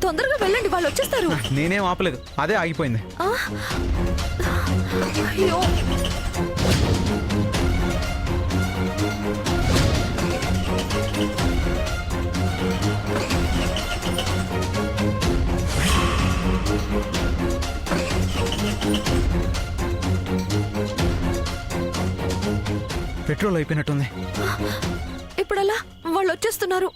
తొందరగా వెళ్ళండి, వాళ్ళు వచ్చేస్తారు. నేనేం ఆపలేదు, అదే ఆగిపోయింది. అయ్యో పెట్రోల్ అయిపోయినట్టుంది. ఇప్పుడలా వాళ్ళు వచ్చేస్తున్నారు.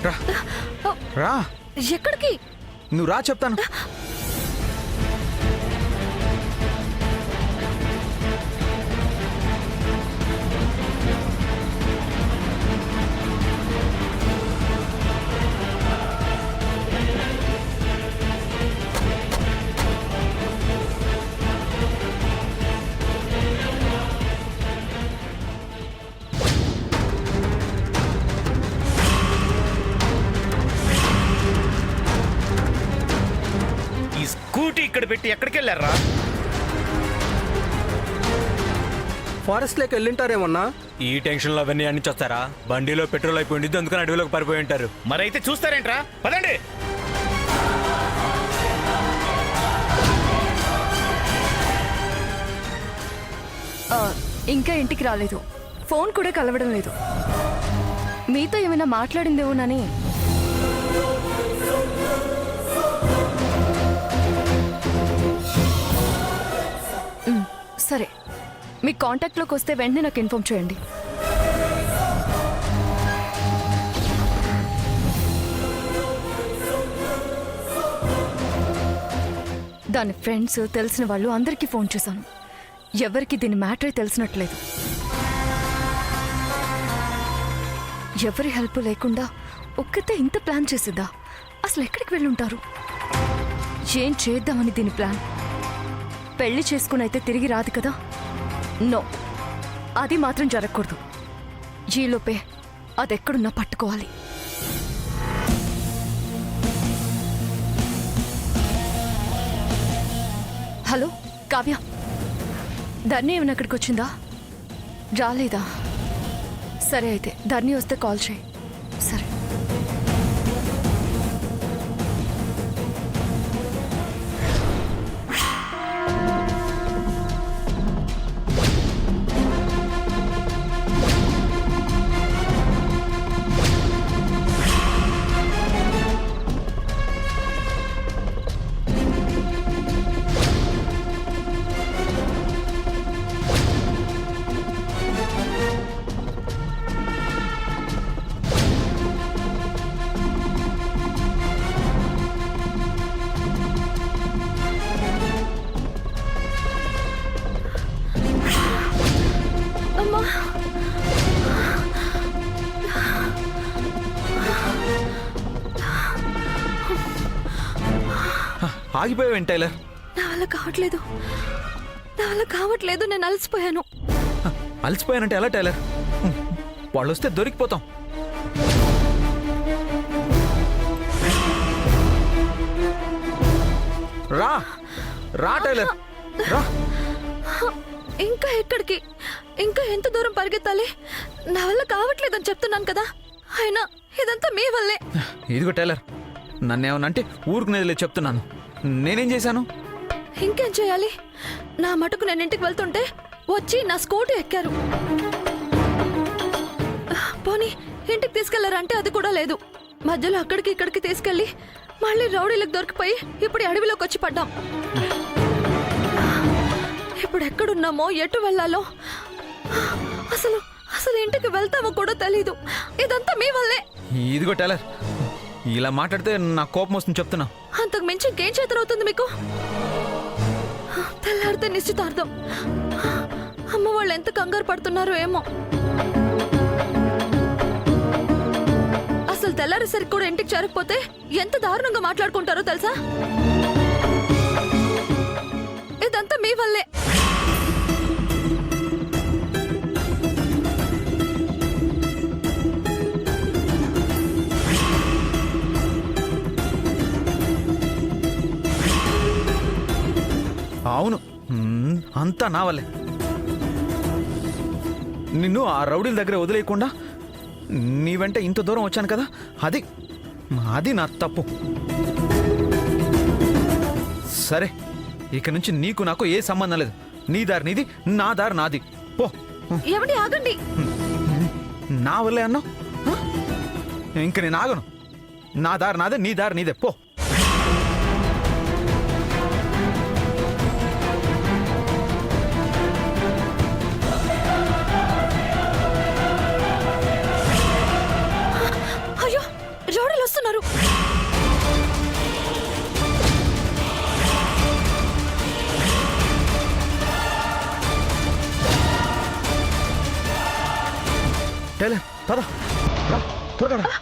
రా రా, ఎక్కడికి? నువ్వు రా చెప్తాను. స్కూటీ ఇక్కడ పెట్టి ఎక్కడికి వెళ్ళారా? ఫారెస్ట్ లోకి వెళ్ళింటారేమన్నా. ఈ టెన్షన్ లో అవన్నీ అన్ని చూస్తారా? బండిలో పెట్రోల్ అయిపోయింది, అందుకని అడవిలోకి పారిపోయి ఉంటారు. మరైతే చూస్తారేంట్రా, పదండి. ఇంకా ఇంటికి రాలేదు, ఫోన్ కూడా కలవడం లేదు. మీతో ఏమైనా మాట్లాడిందేమోనని. సరే, మీ కాంటాక్ట్లోకి వస్తే వెంటనే నాకు ఇన్ఫార్మ్ చేయండి. దాని ఫ్రెండ్స్, తెలిసిన వాళ్ళు అందరికీ ఫోన్ చేశాను. ఎవరికి దీని మ్యాటరే తెలిసినట్లేదు. ఎవరి హెల్ప్ లేకుండా ఒక్కతే ఇంత ప్లాన్ చేసిద్దా? అసలు ఎక్కడికి వెళ్ళుంటారు? ఏం చేద్దామని దీని ప్లాన్? పెళ్లి చేసుకుని అయితే తిరిగి రాదు కదా. నో, అది మాత్రం జరగకూడదు. ఈలోపే అదెక్కడున్నా పట్టుకోవాలి. హలో కావ్య, ధర్ని ఏమైనా అక్కడికి వచ్చిందా? రాలేదా? సరే, అయితే ధర్ని వస్తే కాల్ చేయి. సరే. ఆగిపోయావేంటి టైలర్? నా వల్ల కావట్లేదు, నేను అలసిపోయాను. అలసిపోయానంటే ఎలా టైలర్? వాళ్ళు వస్తే దొరికిపోతాం. రా రా టైలర్, రా. ఇంకా ఎక్కడికి? ఇంకా ఎంత దూరం పరిగెత్తాలి? నా వల్ల కావట్లేదని చెప్తున్నాను కదా. అయినా ఇదంతా మీ వల్లే. ఇదిగో టైలర్, నన్నేమనంటే ఊరుకు నేదిలే చెప్తున్నాను. నేనేం చేశాను? ఇంకేం చేయాలి? నా మటుకు నేను ఇంటికి వెళ్తుంటే వచ్చి నా స్కూటీ ఎక్కారు. పోనీ ఇంటికి తీసుకెళ్లారంటే అది కూడా లేదు. మధ్యలో అక్కడికి ఇక్కడికి తీసుకెళ్లి మళ్ళీ రౌడీలకు దొరికిపోయి ఇప్పుడు అడవిలోకి వచ్చి పడ్డాం. ఇప్పుడు ఎక్కడున్నామో, ఎటు వెళ్ళాలో, అసలు అసలు ఇంటికి వెళ్తామో కూడా తెలీదు. ఇదంతా మీ వల్లే. ఇదిగో టైలర్, ఇలా మాట్లాడితే నా కోపం వస్తుంది చెప్తున్నా. అంతకు మించి ఇంకేం చేతనవుతుంది మీకు? తెల్లారితే నిశ్చితార్థం. అమ్మ వాళ్ళు ఎంత కంగారు పడుతున్నారో ఏమో. అసలు తెల్లారేసరికి కూడా ఇంటికి చేరకపోతే ఎంత దారుణంగా మాట్లాడుకుంటారో తెలుసా? ఇదంతా మీ వల్లే. అవును, అంతా నా వల్లే. నిన్ను ఆ రౌడీల దగ్గర వదిలేయకుండా నీ వెంట ఇంత దూరం వచ్చాను కదా, అది నా తప్పు. సరే, ఇక నుంచి నీకు నాకు ఏ సంబంధం లేదు. నీ దారి నీది, నా దారి నాది. పో. ఏమండి ఆగండి. నా వల్లే అన్నావు, ఇంక నేను ఆగను. నా దారి నాదే, నీ దారి నీదే. పో. అయ్యో, రౌడీలు వస్తున్నారు. టైలర్, పద, రా, త్వరగా రా.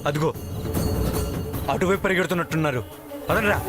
అదిగో అటువైపు పరిగెడుతున్నట్టున్నారు. పదండ్రా.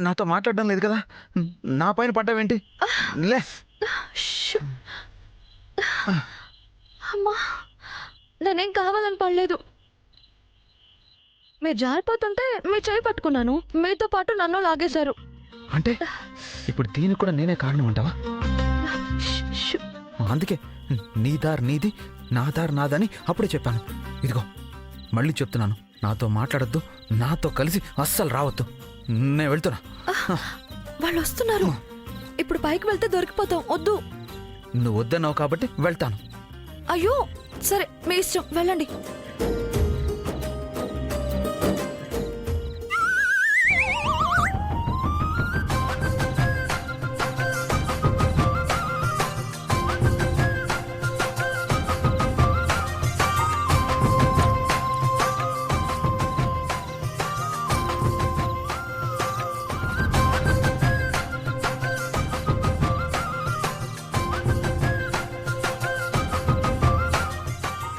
నాతో మాట్లాడడం లేదు కదా, నా పైన పడ్డావేంటి? లే. షూ. అమ్మా, నేనేం కావాలని పడలేదు. మీరు జారిపోతుంటే మీ చేయి పట్టుకున్నాను, మీతో పాటు నన్ను లాగేశారు. అంటే ఇప్పుడు దీనికి కూడా నేనే కారణం అంటావా? అందుకే నీ దారి నీది, నా దారి నాదని అప్పుడే చెప్పాను. ఇదిగో మళ్ళీ చెప్తున్నాను, నాతో మాట్లాడొద్దు, నాతో కలిసి అస్సలు రావద్దు. నేను వెళ్తున్నా. వాళ్ళు వస్తున్నారు. ఇప్పుడు పైకి వెళ్తే దొరికిపోతాం. వద్దు. నువ్వు వద్దన్నావు కాబట్టి వెళ్తాను. అయ్యో సరే, మీ ఇష్టం, వెళ్ళండి.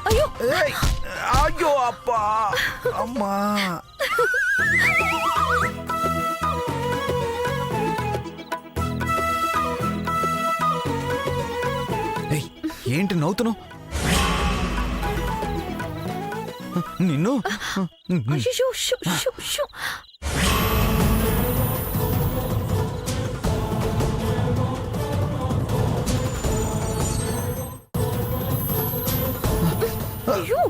అయ్యో అయ్యో అబ్బా అమ్మా. ఏంటి నవ్వుతున్నావు? నిన్ను అయ్యో, షూ, షూ, షూ. అయ్యో.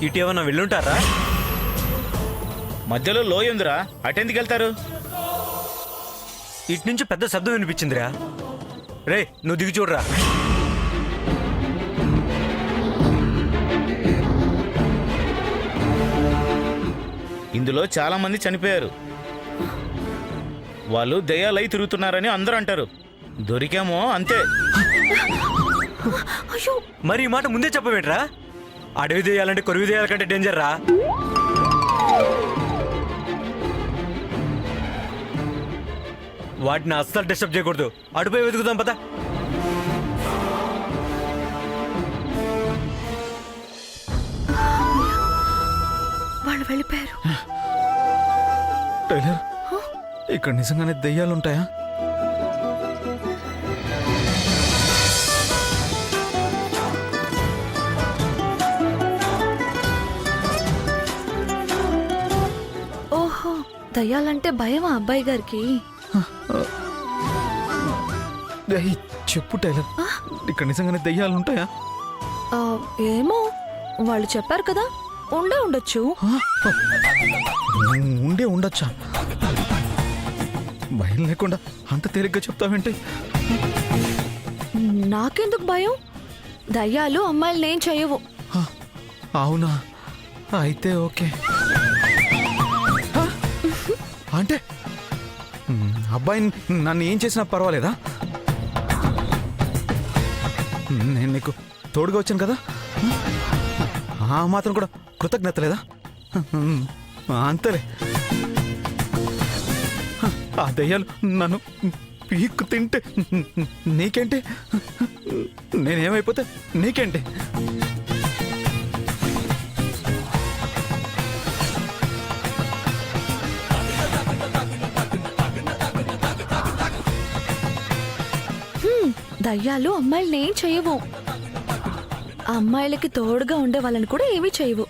ఇటు ఏమన్నా వెళ్ళుంటారా? మధ్యలో లోయ ఉందిరా, అటెందుకు వెళ్తారు? ఇటు నుంచి పెద్ద శబ్దం వినిపించిందిరా. రే నువ్వు దిగి చూడరా. ఇందులో చాలా మంది చనిపోయారు. వాళ్ళు దయ్యాలై తిరుగుతున్నారని అందరూ అంటారు. దొరికామో అంతే. అయ్యో, మరి ఈ మాట ముందే చెప్పవేంట్రా? అడవి దెయ్యాలంటే కొరివి దెయ్యాల కంటే డేంజర్ రా. వాటిని అస్సలు డిస్టర్బ్ చేయకూడదు. అటుపై వెతుకుదాం పద. వాళ్ళు వెళ్ళిపోయారు. టైలర్, ఇక్కడ నిజంగానే దెయ్యాలుంటాయా? ఓహో, దయ్యాలంటే భయమా అబ్బాయి గారికి? ఏయ్, చెప్పు టైలర్, ఇక్కడ నిజంగానే దెయ్యాలుంటాయా? ఆ, ఏమో, వాళ్ళు చెప్పారు కదా, ఉండొచ్చు. ఉండే ఉండొచ్చా? భయం లేకుండా అంత తేలిగ్గా చెప్తావేంటి? నాకెందుకు భయం? దయ్యాలు అమ్మాయిలు ఏం చేయవు. అవునా, అయితే ఓకే. అంటే అబ్బాయి నన్ను ఏం చేసినా పర్వాలేదా? నేను నీకు తోడుగా వచ్చాను కదా, ఆ మాత్రం కూడా కృతజ్ఞత లేదా? అంతలే. ఆ దయ్యాలు నన్ను పీక్కు తింటే నీకేంటి? నేనేమైపోతే నీకేంటి? దయ్యాలు అమ్మాయిల్ని ఏం చేయవు. అమ్మాయిలకి తోడుగా ఉండే వాళ్ళని కూడా ఏమీ చేయవు.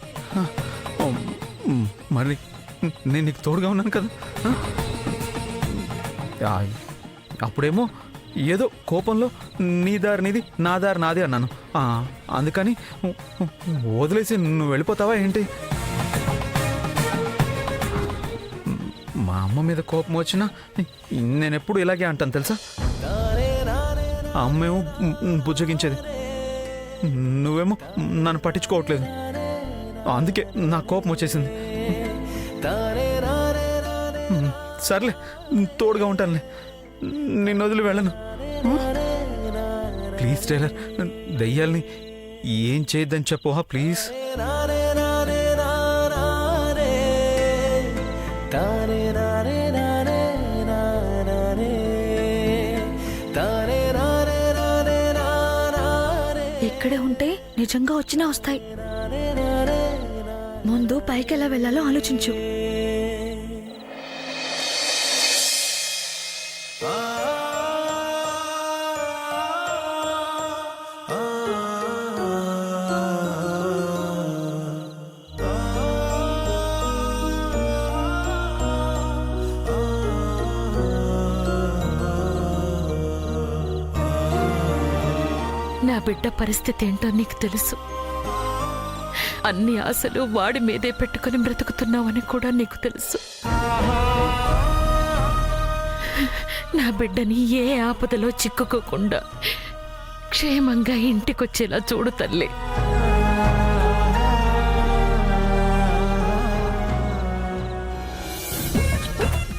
మరి నేను నీకు తోడుగా ఉన్నాను కదా. అప్పుడేమో ఏదో కోపంలో నీ దారి నీది, నా దారి నాది అన్నాను. అందుకని వదిలేసి నువ్వు వెళ్ళిపోతావా ఏంటి? మా అమ్మ మీద కోపం వచ్చినా నేనెప్పుడు ఇలాగే అంటాను తెలుసా. అమ్మేమో బుజ్జగించేది, నువ్వేమో నన్ను పట్టించుకోవట్లేదు. అందుకే నా కోపం వచ్చేసింది. సర్లే, తోడుగా ఉంటానులే, నిన్ను వదిలి వెళ్ళను. ప్లీజ్ టైలర్, దయ్యాల్ని ఏం చేయొద్దని చెప్పు ప్లీజ్. ఇక్కడే ఉంటే నిజంగా వచ్చినా వస్తాయి. ముందు పైకి ఎలా వెళ్ళాలో ఆలోచించు. నా బిడ్డ పరిస్థితి ఏంటో నీకు తెలుసు. అన్ని ఆశలు వాడి మీదే పెట్టుకుని బ్రతుకుతున్నావని కూడా నీకు తెలుసు. నా బిడ్డని ఏ ఆపదలో చిక్కుకోకుండా క్షేమంగా ఇంటికొచ్చేలా చూడు తల్లి.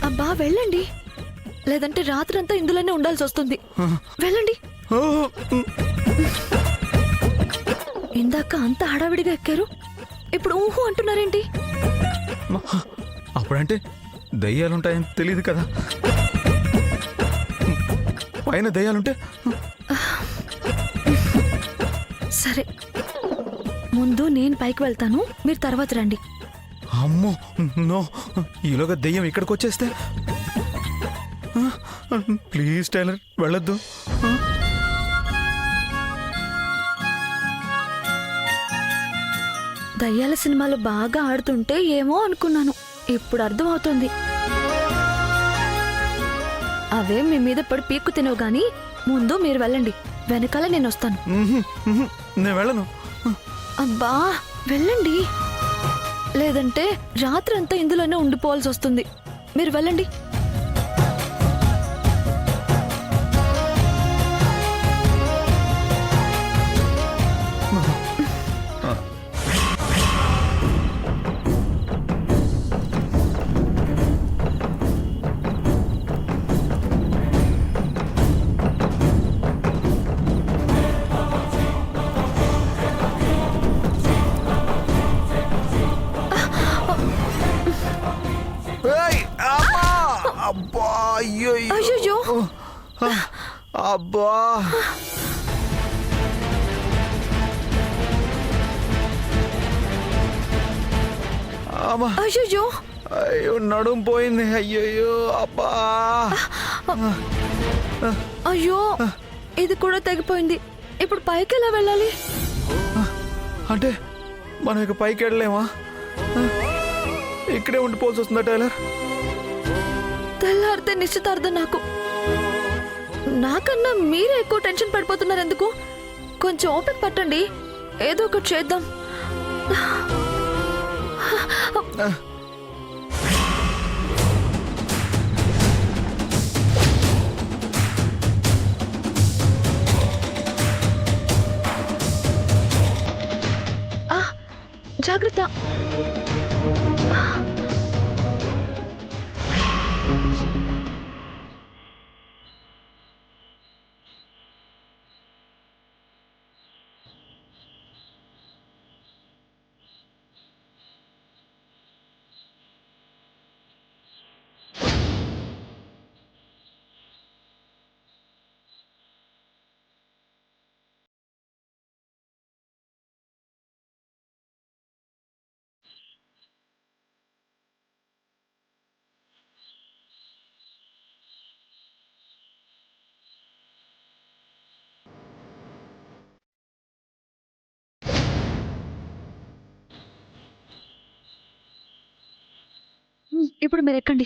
అబ్బా వెళ్ళండి, లేదంటే రాత్రంతా ఇందులోనే ఉండాల్సి వస్తుంది. వెళ్ళండి. ఇందాక అంత హడావిడిగా ఎక్కారు, ఇప్పుడు ఊహు అంటున్నారేంటి? అప్పుడంటే దయ్యాలుంటాయని తెలియదు కదా. పైన దయ్యాలుంటే సరే, ముందు నేను పైకి వెళ్తాను, మీరు తర్వాత రండి. అమ్మో నో, ఈలోగా దెయ్యం ఇక్కడికి వచ్చేస్తే. ప్లీజ్ టైలర్ వెళ్ళొద్దు. దయ్యాల సినిమాలు బాగా ఆడుతుంటే ఏమో అనుకున్నాను, ఇప్పుడు అర్థం అవుతుంది. అవే మీ మీద పడి పీక్కు తినవు గాని ముందు మీరు వెళ్ళండి, వెనకాల నేను వస్తాను. నేను వెళ్ళను. అబ్బా వెళ్ళండి, లేదంటే రాత్రంతా ఇందులోనే ఉండిపోవాల్సి వస్తుంది. మీరు వెళ్ళండి. అబ్బా అయ్యో అయ్యో, అబ్బా. అయ్యో, అయ్యో నడుం పోయింది. అయ్యో అబ్బా. అయ్యో ఇది కూడా తెగిపోయింది. ఇప్పుడు పైకి ఎలా వెళ్ళాలి? అంటే మనం ఇక పైకి వెళ్ళలేమా? ఇక్కడే ఉండిపోవాల్సి వస్తుందా టైలర్? తెల్లారితే నిశ్చితార్థం నాకు. నాకన్నా మీరే ఎక్కువ టెన్షన్ పడిపోతున్నారు ఎందుకు? కొంచెం ఓపిక పట్టండి, ఏదో ఒకటి చేద్దాం. జాగ్రత్త. ఇప్పుడు మీరు ఎక్కండి.